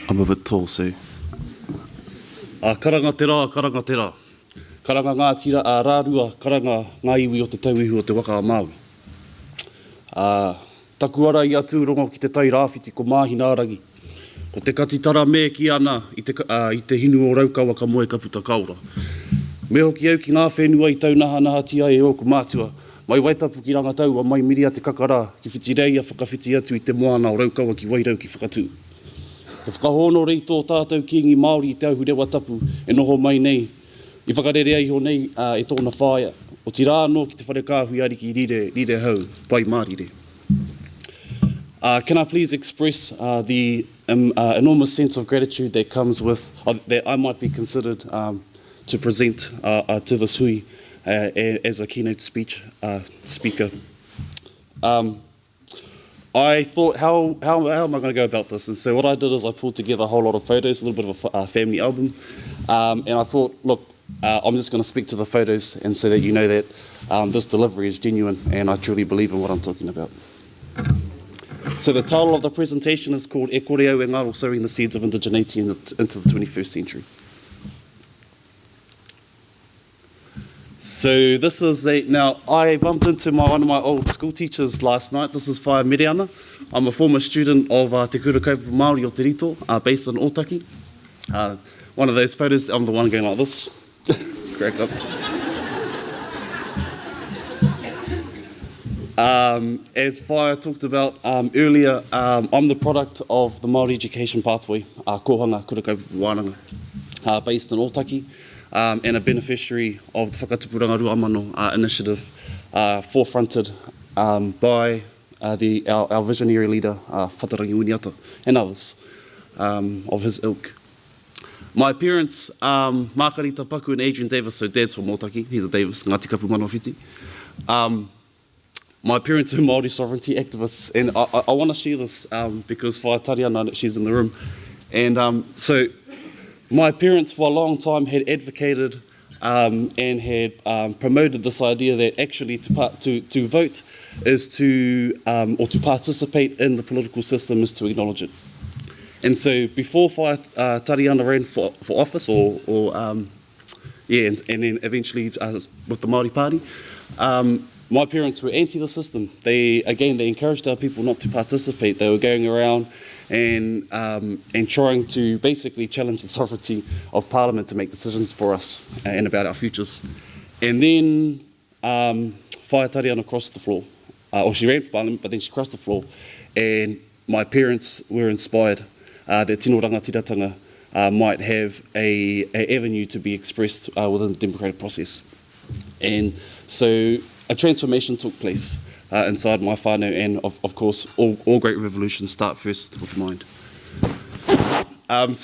I'm a bit tall, so. Karanga te rā, karanga te rā. Karanga ngā tira, rārua, karanga ngā iwi o te tauihu o te waka a Māui. Taku ara i atu rongo ki te tai rāwhiti ko Māhinārangi. Ko te katitara me ki ana i te hinu o Raukawa ka moe kaputa kaura. Me hoki au ki ngā whenua i tau naha tia e oku mātua. Mai waitapu ki rangatau a mai miria te kakara ki whitireia whakawhiti atu i te moana o Raukawa ki wairau ki whakatū. Ka whakahono rei tō tātou kiingi Māori i te auhurewa tapu e noho mai nei. I whakarere ai ho nei e tōna whāia. O ti rāno ki te wharekāhui ari ki rire hau, pai mārire. Can I please express the enormous sense of gratitude that comes with, that I might be considered to present to this hui as a keynote speaker. I thought, how am I going to go about this? And so what I did is I pulled together a whole lot of photos, a little bit of a family album, and I thought, look, I'm just going to speak to the photos and so that you know that this delivery is genuine and I truly believe in what I'm talking about. So the title of the presentation is called E Kore au e Ngaro, Sowing the Seeds of Indigeneity into the 21st Century. So this is now I bumped into one of my old school teachers last night. This is Whaia Miriana. I'm a former student of Te Kura Kaupapa Māori o Te Rito, based in Otaki. One of those photos, I'm the one going like this. Crack up. As Whaia talked about earlier, I'm the product of the Māori education pathway, Kohanga Kura Kaupapa Wānanga, based in Otaki, and a beneficiary of the Whakatupuranga Ruamano initiative, forefronted by our visionary leader, Whatarangi Uniata, and others of his ilk. My parents, Makarita Paku and Adrian Davis, so Dad's from Otaki, he's a Davis, Ngāti ka Pumanawawhiti. My parents are Māori sovereignty activists, and I want to share this because Whaia Tariana, she's in the room. And so my parents for a long time had advocated and had promoted this idea that actually to vote is or to participate in the political system is to acknowledge it. And so before Whaia Tariana ran for office, and then eventually with the Māori Party, my parents were anti the system. They encouraged our people not to participate. They were going around and trying to basically challenge the sovereignty of Parliament to make decisions for us and about our futures. And then Whaia Tariana crossed the floor. Or she ran for Parliament, but then she crossed the floor. And my parents were inspired that tino rangatiratanga might have a avenue to be expressed within the democratic process. And so a transformation took place inside my whānau, and of course, all great revolutions start first with the mind. And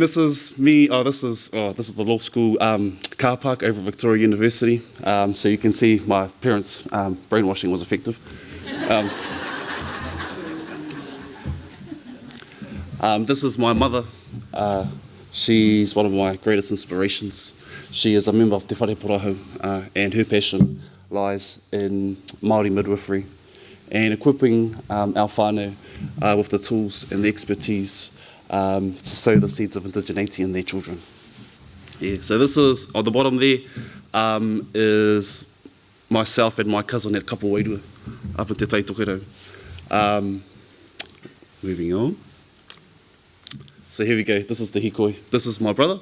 this is me. This is the law school car park over Victoria University. So you can see my parents' brainwashing was effective. This is my mother. She's one of my greatest inspirations. She is a member of Te Whare Porahau, and her passion lies in Māori midwifery and equipping our whānau with the tools and the expertise to sow the seeds of indigeneity in their children. Yeah, so this is, on the bottom there, is myself and my cousin at Kapa Wairua, up at Te Tai Tokerau. Moving on. So here we go, this is the hikoi. This is my brother,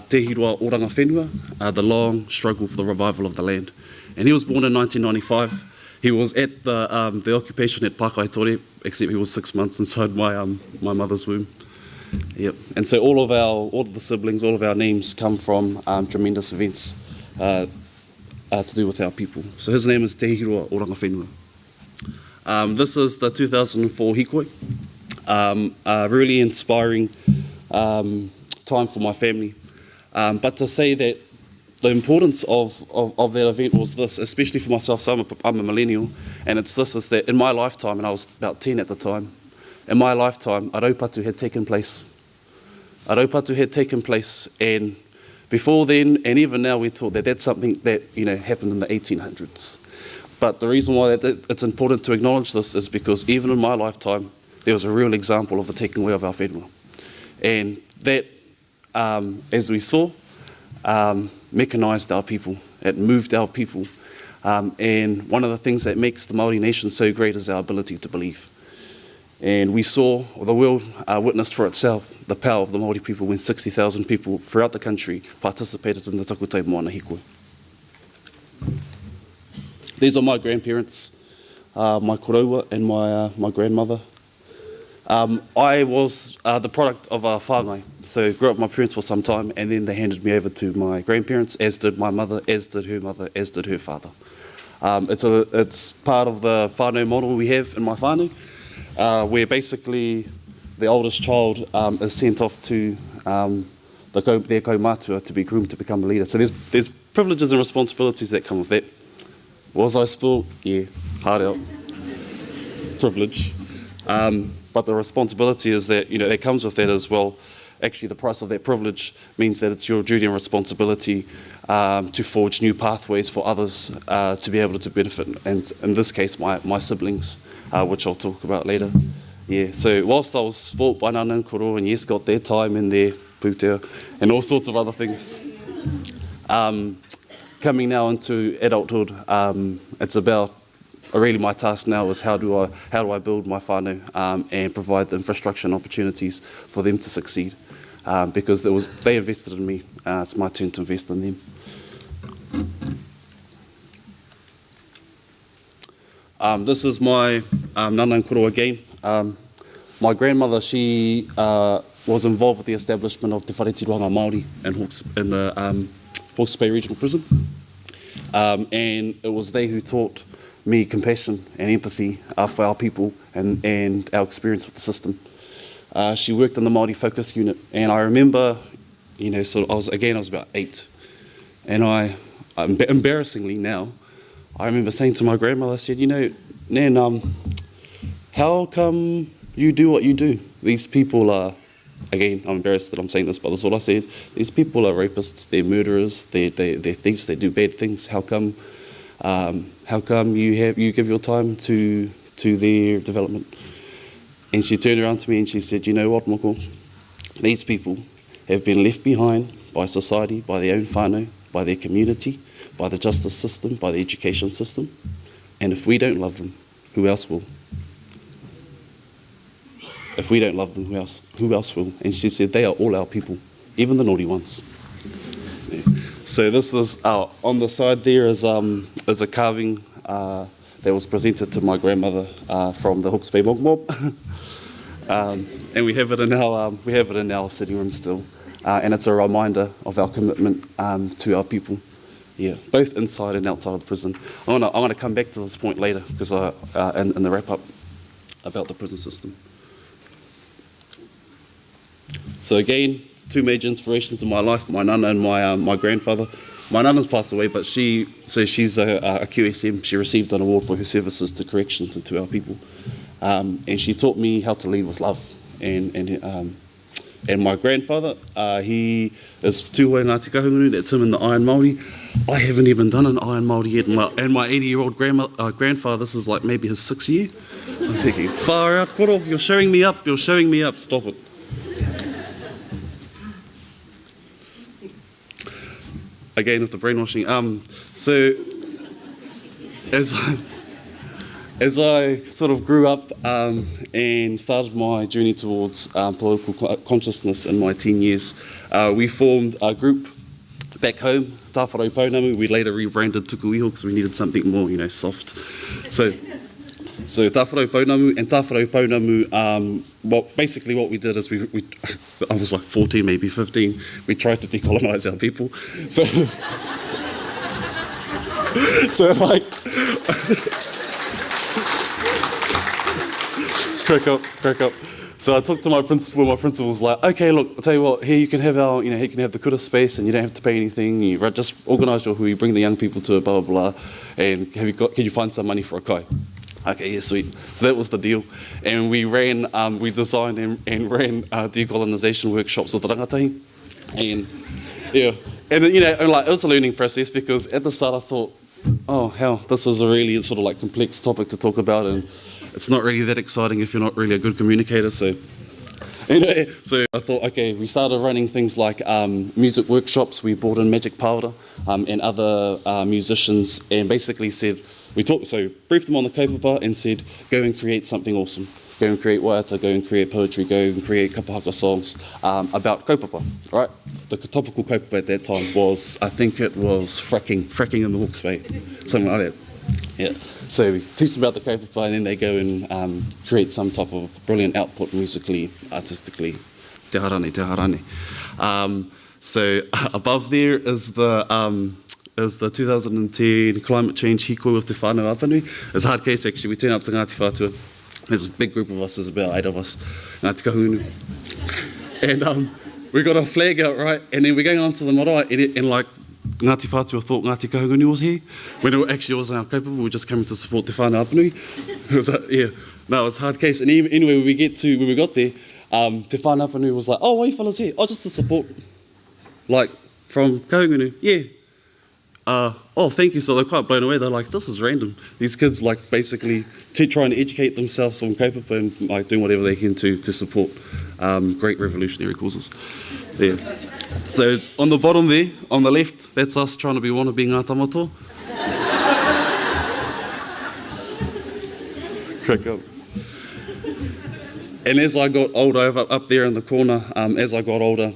Te Hiroa Oranga Whenua, the long struggle for the revival of the land. And he was born in 1995. He was at the occupation at Pākaitori, except he was 6 months inside my mother's womb. Yep. And so all of the siblings, all of our names come from tremendous events to do with our people. So his name is Te Hiroa Oranga Whenua. This is the 2004 hikoi. A really inspiring time for my family. But to say that the importance of that event was this, especially for myself, so I'm a millennial, and it's this, is that in my lifetime, and I was about 10 at the time, in my lifetime, a raupatu had taken place. A raupatu had taken place, and before then, and even now, we're taught that that's something that happened in the 1800s. But the reason why it's important to acknowledge this is because even in my lifetime, there was a real example of the taking away of our whenua. And that, as we saw, mechanised our people. It moved our people. And one of the things that makes the Māori nation so great is our ability to believe. And we saw, or the world witnessed for itself, the power of the Māori people when 60,000 people throughout the country participated in the Takutai Moana Hikoi. These are my grandparents, my koroua and my grandmother. I was the product of a whāngai, so grew up with my parents for some time, and then they handed me over to my grandparents, as did my mother, as did her mother, as did her father. It's part of the whānau model we have in my whānau, where basically the oldest child is sent off to their kaumātua to be groomed to become a leader. So there's privileges and responsibilities that come with that. Was I spoiled? Yeah, hard out. Privilege. But the responsibility is that, that comes with that as well. Actually, the price of that privilege means that it's your duty and responsibility to forge new pathways for others to be able to benefit. And in this case, my siblings, which I'll talk about later. Yeah, so whilst I was spoilt by Nana and Koro, and yes, got their time and their pūtea and all sorts of other things, coming now into adulthood, it's about really my task now is how do I build my whānau and provide the infrastructure and opportunities for them to succeed, because they invested in me. It's my turn to invest in them. This is my Nana and Koro again. My grandmother, she was involved with the establishment of Te Wharetiroanga Māori in the Hawke's Bay Regional Prison. And it was they who taught me compassion and empathy for our people and our experience with the system. She worked in the Māori Focus Unit, and I remember, I was about 8, and embarrassingly now, I remember saying to my grandmother, I said, Nan, how come you do what you do? These people are, again, I'm embarrassed that I'm saying this, but that's what I said. These people are rapists, they're murderers, they're thieves, they do bad things. How come you give your time to their development? And she turned around to me and she said, you know what, Moko? These people have been left behind by society, by their own whānau, by their community, by the justice system, by the education system. And if we don't love them, who else will? If we don't love them, who else will? And she said, they are all our people, even the naughty ones. Yeah. So this is, on the side there is a carving that was presented to my grandmother from the Hawke's Bay Mob Mob. And we have it in our sitting room still. And it's a reminder of our commitment to our people. Yeah, both inside and outside of the prison. I want to come back to this point later because in the wrap up about the prison system. So again, two major inspirations in my life: my nana and my grandfather. My nana's passed away, but she's a QSM. She received an award for her services to corrections and to our people, and she taught me how to lead with love. And my grandfather, he is tūhoe Ngāti Kahungunu, that's him in the Iron Māori. I haven't even done an Iron Māori yet, and my 80-year-old grandfather, this is like maybe his 6th year. I'm thinking, far out, koro, you're showing me up, stop it. Again with the brainwashing. So as I sort of grew up and started my journey towards political consciousness in my teen years, we formed a group back home, Tāwharau Pounamu. We later rebranded Tuku Iho because we needed something more, soft. So Tāwharau Pounamu, and Tāwharau Pounamu, basically what we did is I was like 14, maybe 15, we tried to decolonise our people. So like... Crack up. So I talked to my principal, and my principal was like, okay, look, I'll tell you what, here you can have you can have the kura space and you don't have to pay anything, you just organise your hui, bring the young people to it, blah, blah, blah, and can you find some money for a kai? Okay, yeah, sweet. So that was the deal. And we designed and ran decolonisation workshops with the rangatahi. And yeah, and it was a learning process because at the start I thought, oh hell, this is a really sort of like complex topic to talk about, and it's not really that exciting if you're not really a good communicator. So Anyway, so I thought, okay, we started running things like music workshops. We brought in Magic Powder and other musicians, and basically said, so briefed them on the kaupapa and said, go and create something awesome. Go and create waiata, go and create poetry, go and create kapahaka songs about kaupapa, right? The topical kaupapa at that time was, I think it was fracking in the Hawke's Bay, something like that. Yeah. So we teach them about the kaupapa and then they go and create some type of brilliant output musically, artistically. Te harane, te harane. So above there is the 2010 climate change hikoi with te whānau apanui. It's a hard case actually. We turn up to Ngāti Whātua. There's a big group of us, there's about 8 of us, Ngāti Kahungunu. And we got a flag out, right? And then we're going on to the marae and like Ngāti Whātua thought Ngāti Kahungunu was here, when it actually wasn't our kaupapa, we were just coming to support te whānau apanui. It was it was a hard case. And even, anyway, when we got there, te whānau apanui was like, oh, why are you fellas here? Oh, just to support. Like, from Kahungunu, yeah. Oh, thank you. So they're quite blown away. They're like, this is random. These kids like basically trying to educate themselves on kaupapa and like doing whatever they can to support great revolutionary causes. Yeah. So on the bottom there, on the left, that's us trying to be wannabe ngā tamato. Crack up. And as I got older, up there in the corner, as I got older,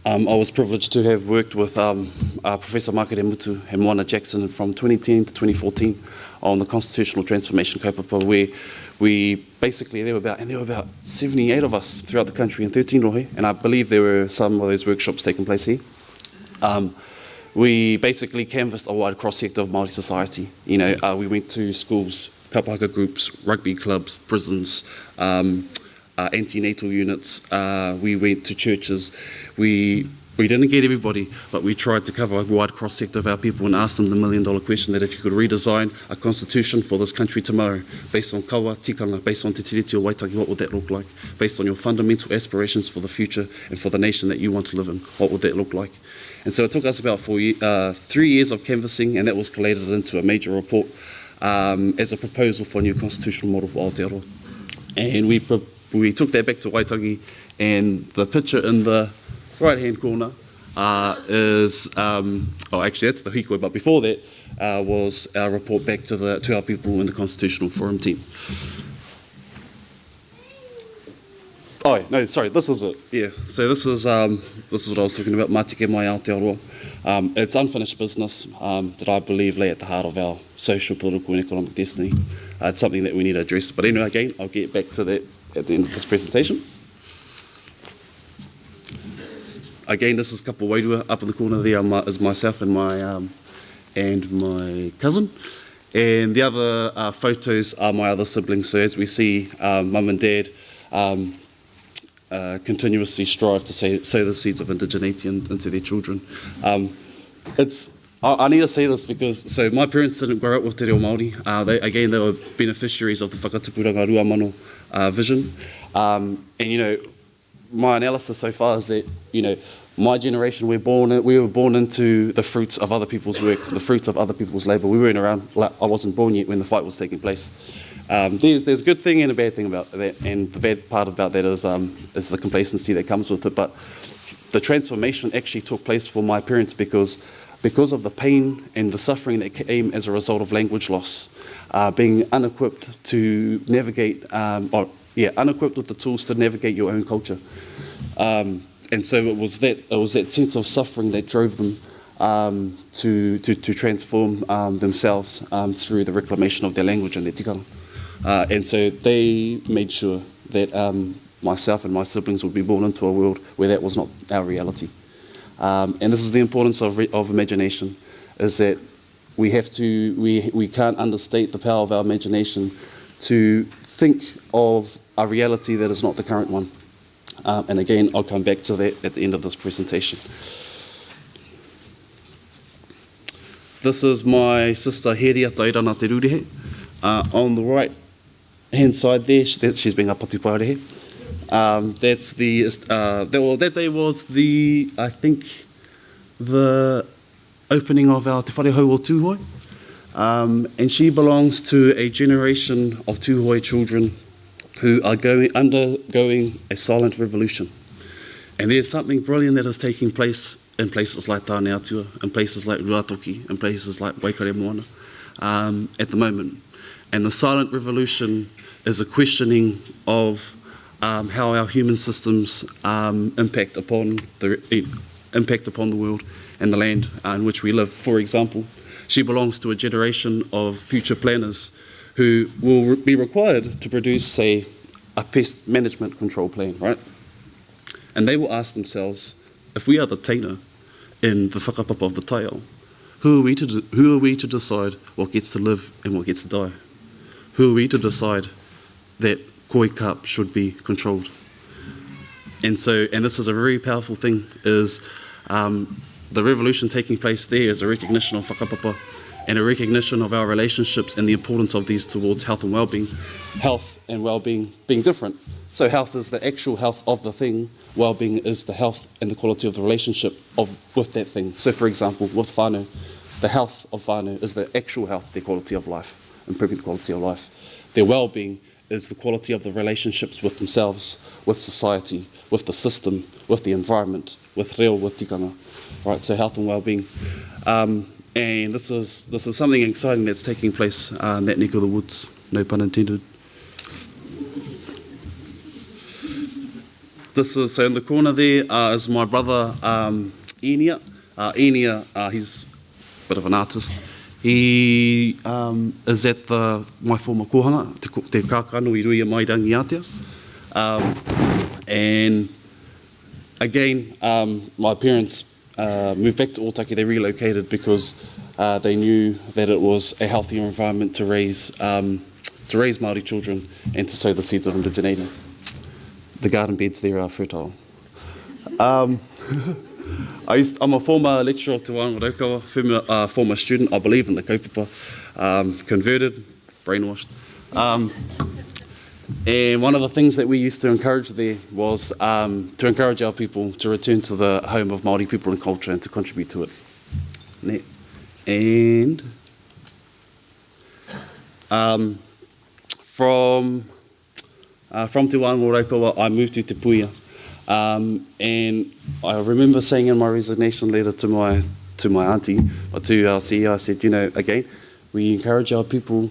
I was privileged to have worked with Professor Makere Mutu and Moana Jackson from 2010 to 2014 on the constitutional transformation kaupapa, where we basically, there were about 78 of us throughout the country in 13 rohe, and I believe there were some of those workshops taking place here. We basically canvassed a wide cross-sector of Māori society. You know, we went to schools, kapahaka groups, rugby clubs, prisons, antenatal units, we went to churches. We didn't get everybody, but we tried to cover a wide cross-sector of our people and ask them the million-dollar question that if you could redesign a constitution for this country tomorrow, based on kawa, tikanga, based on te tiriti o Waitangi, what would that look like? Based on your fundamental aspirations for the future and for the nation that you want to live in, what would that look like? And so it took us about 3 years of canvassing, and that was collated into a major report as a proposal for a new constitutional model for Aotearoa. And we took that back to Waitangi, and the picture in the right-hand corner is, actually that's the hikoi, but before that was our report back to our people in the Constitutional Forum team. Oh, no, sorry, this is it, yeah. So this is what I was talking about, Mātike mai Aotearoa. It's unfinished business that I believe lay at the heart of our social, political and economic destiny. It's something that we need to address. But anyway, again, I'll get back to that at the end of this presentation. Again, this is Kapa Wairua. Up in the corner there is myself and my cousin. And the other photos are my other siblings. So as we see, mum and dad continuously strive to sow the seeds of indigeneity into their children. I need to say this because, so my parents didn't grow up with te reo Māori. They were beneficiaries of the whakatupuranga Ruamano vision. And, you know, my analysis so far is that, you know, my generation, we were born into the fruits of other people's work, the fruits of other people's labour. We weren't around, I wasn't born yet when the fight was taking place. There's a good thing and a bad thing about that, and the bad part about that is the complacency that comes with it. But the transformation actually took place for my parents because of the pain and the suffering that came as a result of language loss, being unequipped to navigate, unequipped with the tools to navigate your own culture. And so it was that sense of suffering that drove them to transform themselves through the reclamation of their language and their tikanga. And so they made sure that myself and my siblings would be born into a world where that was not our reality. And this is the importance of imagination, is that we can't understate the power of our imagination to think of a reality that is not the current one. And again, I'll come back to that at the end of this presentation. This is my sister Heria Tairana Te Rurehe. On the right hand side there, she's being a Patuparehe. That's that day was I think the opening of our Te Whare Hau o Tūhoi. And she belongs to a generation of Tūhoi children who are undergoing a silent revolution. And there's something brilliant that is taking place in places like Tāneatua, in places like Ruatoki, in places like Waikare Moana at the moment. And the silent revolution is a questioning of how our human systems impact upon the world and the land in which we live. For example, she belongs to a generation of future planners who will be required to produce, say, a pest management control plan, right? And they will ask themselves, if we are the teina in the whakapapa of the taiao, who are we to decide what gets to live and what gets to die? Who are we to decide that koi carp should be controlled? And this is a very powerful thing, is the revolution taking place there is a recognition of whakapapa and a recognition of our relationships and the importance of these towards health and well-being. Health and well-being being different. So health is the actual health of the thing, well-being is the health and the quality of the relationship with that thing. So for example, with whānau, the health of whānau is the actual health, their quality of life, improving the quality of life. Their well-being is the quality of the relationships with themselves, with society, with the system, with the environment, with reo, with tikanga. Right, so health and well-being. And this is something exciting that's taking place in that neck of the woods, no pun intended. So in the corner there is my brother Enia. Enia, he's a bit of an artist. He is at my former kohanga, te kākano I rui a Mairangi Atea. And again, my parents moved back to Otaki. They relocated because they knew that it was a healthier environment to raise Māori children and to sow the seeds of indigeneity. The garden beds there are fertile. I'm a former lecturer to Rauira, former student. I believe in the kaupapa, converted, brainwashed. And one of the things that we used to encourage there was to encourage our people to return to the home of Māori people and culture and to contribute to it. And from Te Wāngo Raukawa, I moved to Te Puia. And I remember saying in my resignation letter to my auntie, or to our CEO, I said, again, we encourage our people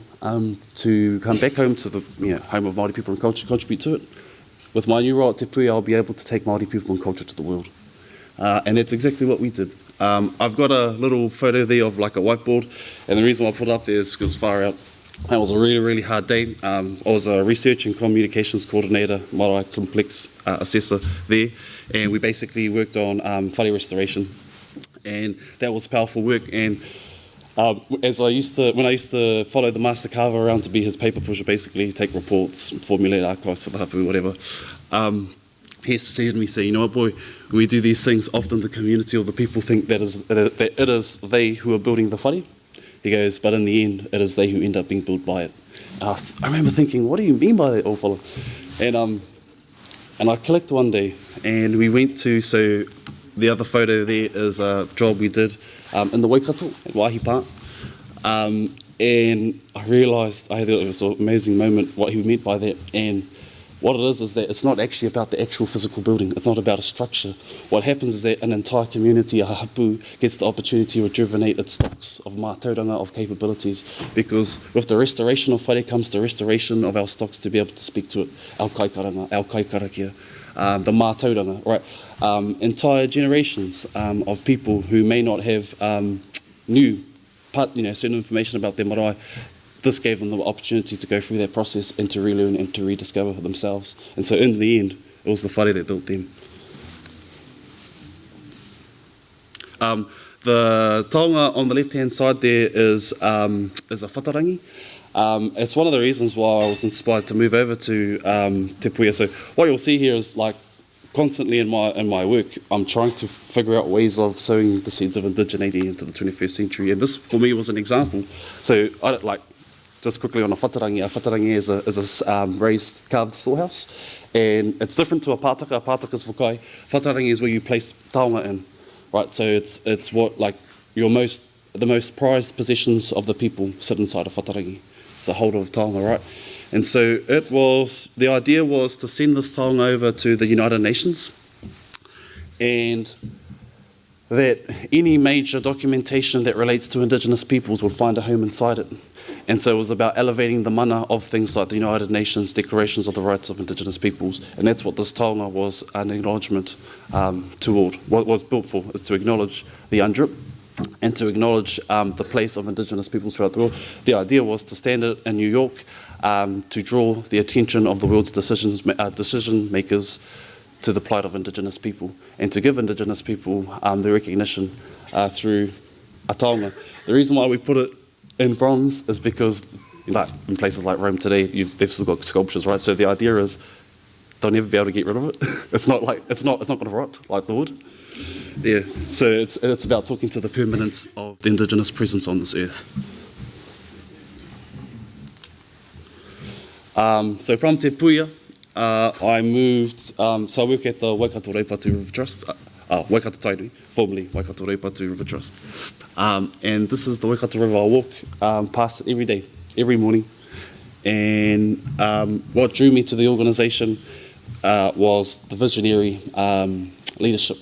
to come back home to the home of Māori people and culture, contribute to it. With my new role at Te Puia, I'll be able to take Māori people and culture to the world. And that's exactly what we did. I've got a little photo there of like a whiteboard, and the reason why I put it up there is because far out, that was a really, really hard day. I was a research and communications coordinator, marae complex assessor there, and we basically worked on whare restoration, and that was powerful work. And when I used to follow the master carver around to be his paper pusher, basically take reports, formulate archives for the hapu, whatever, he used to say to me, you know what, boy, when we do these things, often the community or the people think that it is they who are building the whare. He goes, but in the end, it is they who end up being built by it. I remember thinking, what do you mean by that, old fella? And I clicked one day, and we went to, so the other photo there is a job we did in the Waikato at Waihi Park. And I realised, I thought it was an amazing moment, what he meant by that. And what it is that it's not actually about the actual physical building. It's not about a structure. What happens is that an entire community, a hapu, gets the opportunity to rejuvenate its stocks of mātauranga, of capabilities, because with the restoration of whare comes the restoration of our stocks to be able to speak to it, our kaikaranga, our kaikarakia, the mātauranga, right? Entire generations of people who may not have certain information about their marae. This gave them the opportunity to go through that process and to relearn and to rediscover themselves. And so in the end, it was the whare that built them. The taonga on the left-hand side there is a whatarangi. It's one of the reasons why I was inspired to move over to Te Puia. So what you'll see here is like constantly in my work, I'm trying to figure out ways of sowing the seeds of indigeneity into the 21st century. And this, for me, was an example. So just quickly on a whatarangi is a raised carved storehouse, and it's different to a pātaka. A pātaka is whakai. Whatarangi is where you place taonga in, right? So it's what the most prized possessions of the people sit inside a whatarangi. It's the holder of taonga, right? And so the idea was to send this song over to the United Nations, and that any major documentation that relates to Indigenous peoples would find a home inside it. And so it was about elevating the mana of things like the United Nations Declarations of the Rights of Indigenous Peoples. And that's what this taonga was an acknowledgement toward. What it was built for is to acknowledge the UNDRIP and to acknowledge the place of Indigenous peoples throughout the world. The idea was to stand it in New York to draw the attention of the world's decision makers to the plight of Indigenous people, and to give Indigenous people the recognition through a taonga. The reason why we put it in bronze is because, like in places like Rome today, they've still got sculptures, right? So the idea is they'll never be able to get rid of it. It's not going to rot like the wood. Yeah. So it's about talking to the permanence of the Indigenous presence on this earth. So from Te Puia, I moved. So I work at the Waikato Reipatu River Trust. Waikato Tairui, formerly Waikato Reipatu River Trust. And this is the Waikato River I walk past it every day, every morning. And what drew me to the organisation was the visionary leadership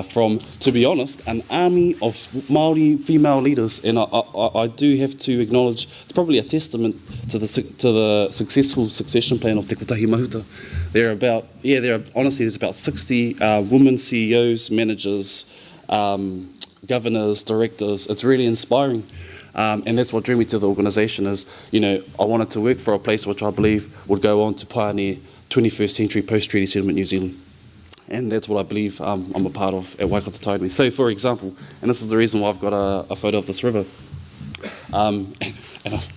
from, to be honest, an army of Māori female leaders. And I do have to acknowledge, it's probably a testament to the successful succession plan of Te Kotahi Mahuta. There's about 60 women CEOs, managers, governors, directors. It's really inspiring. And that's what drew me to the organisation is, I wanted to work for a place which I believe would go on to pioneer 21st century post-treaty settlement New Zealand. And that's what I believe I'm a part of at Waikato Tairui. So, for example, and this is the reason why I've got a photo of this river, and I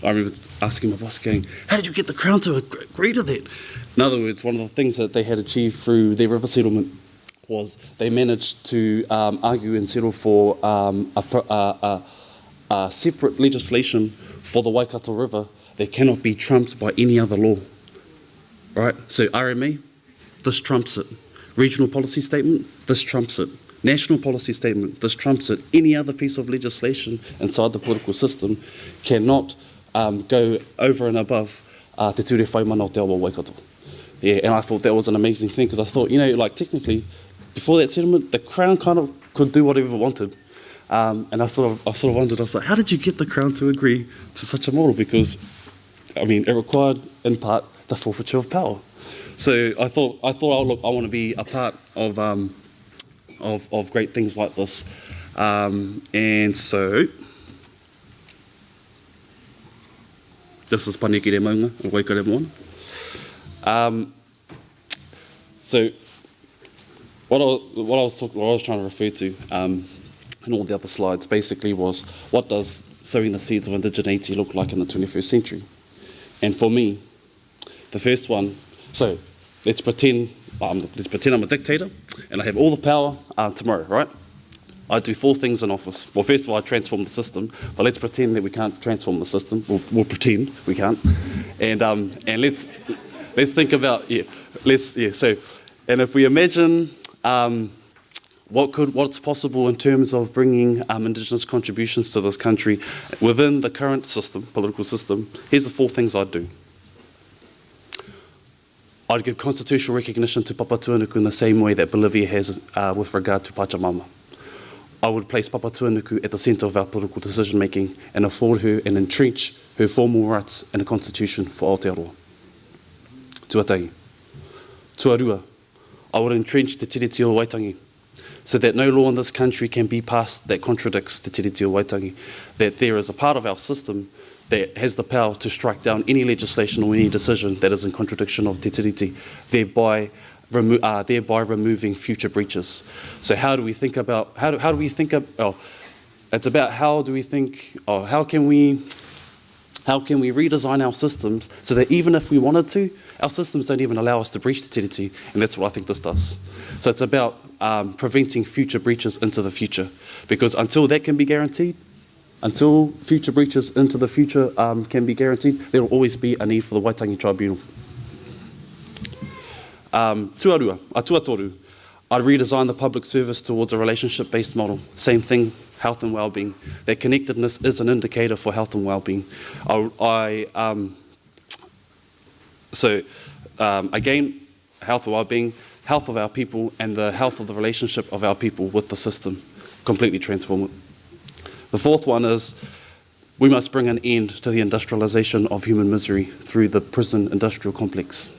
remember asking my boss, going, how did you get the Crown to agree to that? In other words, one of the things that they had achieved through their river settlement was they managed to argue and settle for a separate legislation for the Waikato River that cannot be trumped by any other law. Right? So RMA, this trumps it. Regional policy statement, this trumps it. National policy statement, this trumps it. Any other piece of legislation inside the political system cannot go over and above te ture whai mana o te awa Waikato. Yeah, and I thought that was an amazing thing, because I thought, technically, before that settlement, the Crown kind of could do whatever it wanted. And I sort of wondered, I was like, how did you get the Crown to agree to such a model? Because, it required, in part, the forfeiture of power. So I thought, I want to be a part of great things like this. And so, this is Paniki Re Maunga and Waika Re Moana. So, what I was trying to refer to in all the other slides basically was, what does sowing the seeds of indigeneity look like in the 21st century? And for me, the first one, so let's pretend I'm a dictator and I have all the power tomorrow, right? I do 4 things in office. Well, first of all, I transform the system, but let's pretend that we can't transform the system. We'll pretend we can't, and let's think about So, and if we imagine what's possible in terms of bringing Indigenous contributions to this country within the current system, political system, here's the 4 things I'd do. I'd give constitutional recognition to Papatūānuku in the same way that Bolivia has with regard to Pachamama. I would place Papatūānuku at the centre of our political decision-making and afford her and entrench her formal rights in a constitution for Aotearoa. Tuatahi. Tuarua. I would entrench Te Tiriti o Waitangi, so that no law in this country can be passed that contradicts Te Tiriti o Waitangi, that there is a part of our system that has the power to strike down any legislation or any decision that is in contradiction of Te Tiriti, thereby removing future breaches. So how can we redesign our systems so that even if we wanted to, our systems don't even allow us to breach Te Tiriti, and that's what I think this does. So it's about preventing future breaches into the future, because until that can be guaranteed, until future breaches into the future can be guaranteed, there will always be a need for the Waitangi Tribunal. Tuarua, tuatoru. I'd redesign the public service towards a relationship-based model. Same thing, health and well-being. That connectedness is an indicator for health and well-being. So again, health of well-being, health of our people, and the health of the relationship of our people with the system. Completely transform it. The fourth one is we must bring an end to the industrialisation of human misery through the prison industrial complex.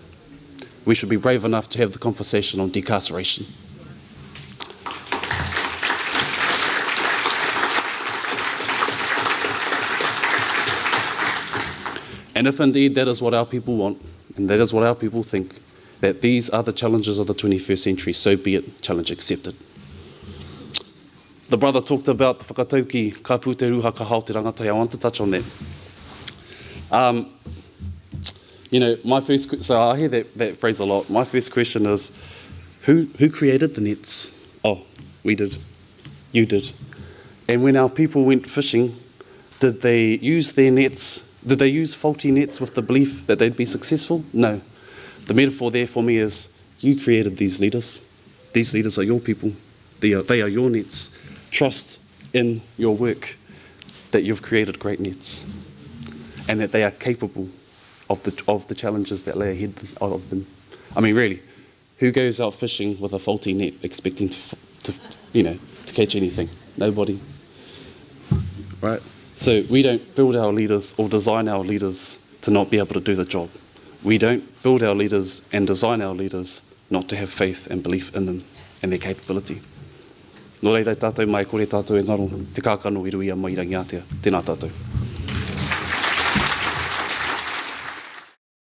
We should be brave enough to have the conversation on decarceration. And if indeed that is what our people want, and that is what our people think, that these are the challenges of the 21st century, so be it, challenge accepted. The brother talked about the whakatauki, ka pūteruha, ka hao te rangatai. I want to touch on that. So I hear that phrase a lot. My first question is, who created the nets? Oh, we did. You did. And when our people went fishing, did they use their nets? Did they use faulty nets with the belief that they'd be successful? No. The metaphor there for me is, you created these leaders. These leaders are your people. They are your nets. Trust in your work that you've created great nets and that they are capable of the challenges that lay ahead of them. I mean, really, who goes out fishing with a faulty net expecting to catch anything? Nobody. Right? So we don't build our leaders or design our leaders to not be able to do the job. We don't build our leaders and design our leaders not to have faith and belief in them and their capability. Nō reira tātou mai kore tātou e ngaro, te kākano i rui a mai rangi Aotea. Tēnā tātou.